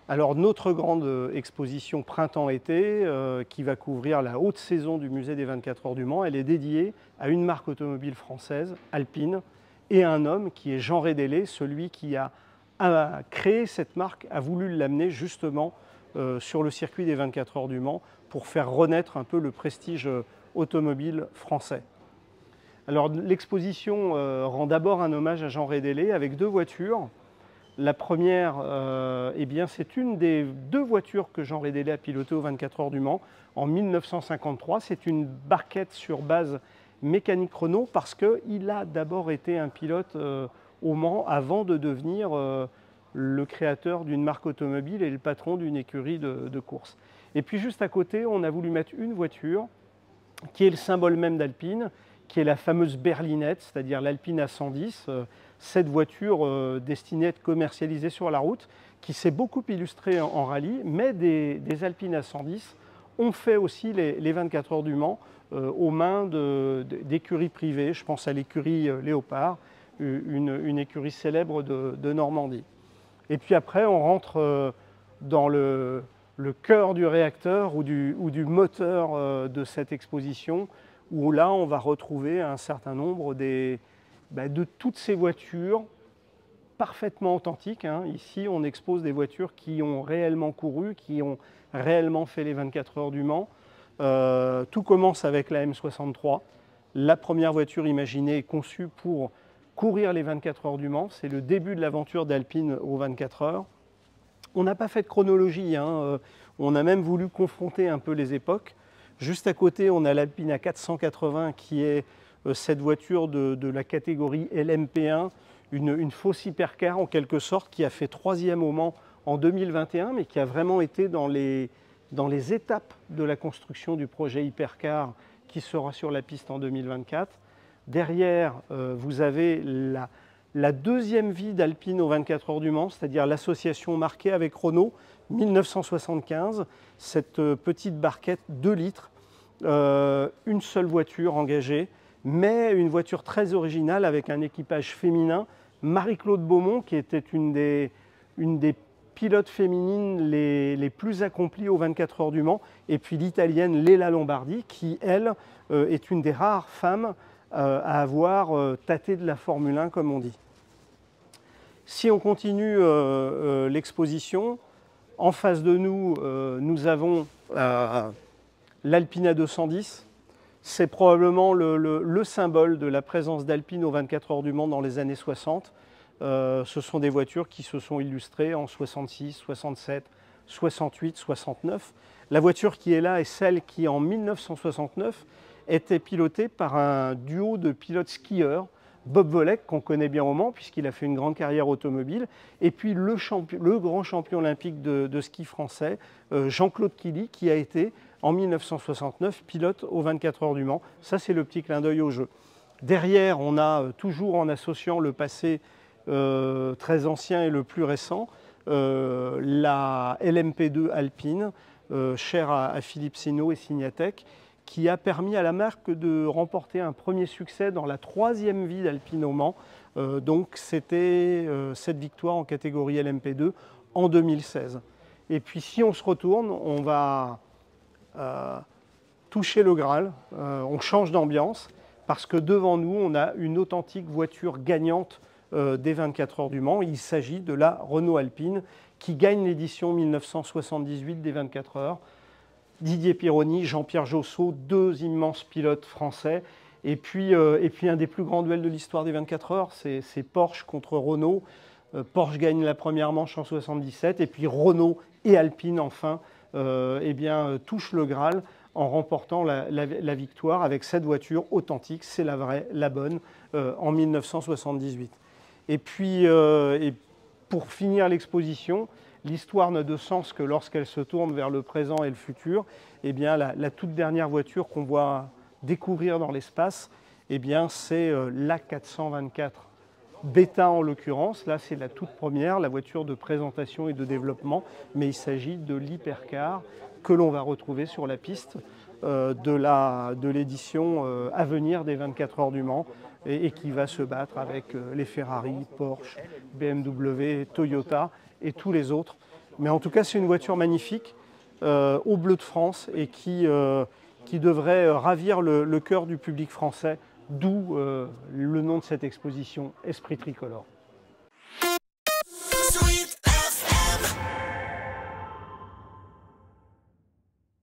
Alors notre grande exposition printemps-été qui va couvrir la haute saison du musée des 24 heures du Mans, elle est dédiée à une marque automobile française, Alpine, et à un homme qui est Jean Rédélé, celui qui a créé cette marque, a voulu l'amener justement sur le circuit des 24 heures du Mans pour faire renaître un peu le prestige automobile français. Alors l'exposition rend d'abord un hommage à Jean Rédélé avec deux voitures. La première, eh bien, c'est une des deux voitures que Jean Rédélé a pilotées aux 24 heures du Mans en 1953. C'est une barquette sur base mécanique Renault parce qu'il a d'abord été un pilote au Mans avant de devenir le créateur d'une marque automobile et le patron d'une écurie de course. Et puis juste à côté, on a voulu mettre une voiture qui est le symbole même d'Alpine, qui est la fameuse berlinette, c'est-à-dire l'Alpine A110, cette voiture destinée à être commercialisée sur la route, qui s'est beaucoup illustrée en rallye, mais des Alpine A110 ont fait aussi les 24 heures du Mans aux mains d'écuries privées. Je pense à l'écurie Léopard, une écurie célèbre de Normandie. Et puis après, on rentre dans le cœur du réacteur ou du moteur de cette exposition, où là, on va retrouver un certain nombre de toutes ces voitures parfaitement authentiques. Ici, on expose des voitures qui ont réellement couru, qui ont réellement fait les 24 heures du Mans. Tout commence avec la M63, la première voiture imaginée et conçue pour courir les 24 heures du Mans. C'est le début de l'aventure d'Alpine aux 24 heures. On n'a pas fait de chronologie, on a même voulu confronter un peu les époques. Juste à côté, on a l'Alpine A480 qui est cette voiture de la catégorie LMP1, une fausse hypercar en quelque sorte, qui a fait 3e au Mans en 2021, mais qui a vraiment été dans les étapes de la construction du projet hypercar qui sera sur la piste en 2024. Derrière, vous avez la deuxième vie d'Alpine aux 24 heures du Mans, c'est-à-dire l'association marquée avec Renault, 1975, cette petite barquette 2 litres, une seule voiture engagée, mais une voiture très originale avec un équipage féminin. Marie-Claude Beaumont, qui était une des pilotes féminines les plus accomplies aux 24 heures du Mans, et puis l'italienne Léla Lombardi, qui, elle, est une des rares femmes à avoir tâté de la Formule 1, comme on dit. Si on continue l'exposition, en face de nous, nous avons l'Alpine A210. C'est probablement le symbole de la présence d'Alpine aux 24 heures du Mans dans les années 60. Ce sont des voitures qui se sont illustrées en 66, 67, 68, 69. La voiture qui est là est celle qui, en 1969, était pilotée par un duo de pilotes skieurs, Bob Volek, qu'on connaît bien au Mans, puisqu'il a fait une grande carrière automobile, et puis le grand champion olympique de ski français, Jean-Claude Killy, qui a été, en 1969, pilote aux 24 heures du Mans. Ça, c'est le petit clin d'œil au jeu. Derrière, on a, toujours en associant le passé très ancien et le plus récent, la LMP2 Alpine, chère à Philippe Sino et Signatec, qui a permis à la marque de remporter un premier succès dans la 3e vie d'Alpine au Mans. Donc c'était cette victoire en catégorie LMP2 en 2016. Et puis si on se retourne, on va toucher le Graal, on change d'ambiance, parce que devant nous, on a une authentique voiture gagnante des 24 heures du Mans. Il s'agit de la Renault Alpine, qui gagne l'édition 1978 des 24 heures. Didier Pironi, Jean-Pierre Josso, 2 immenses pilotes français. Et puis un des plus grands duels de l'histoire des 24 heures, c'est Porsche contre Renault. Porsche gagne la première manche en 77, et puis Renault et Alpine, enfin, touchent le Graal en remportant la victoire avec cette voiture authentique, c'est la vraie, la bonne, en 1978. Et puis, pour finir l'exposition, l'histoire n'a de sens que lorsqu'elle se tourne vers le présent et le futur. Eh bien, la toute dernière voiture qu'on voit découvrir dans l'espace, eh bien, c'est l'A424 Beta en l'occurrence. Là, c'est la toute première, la voiture de présentation et de développement, mais il s'agit de l'hypercar que l'on va retrouver sur la piste de l'édition à venir des 24 heures du Mans, et qui va se battre avec les Ferrari, Porsche, BMW, Toyota et tous les autres Mais en tout cas, c'est une voiture magnifique, au bleu de France, et qui devrait ravir le cœur du public français, d'où le nom de cette exposition, Esprit Tricolore.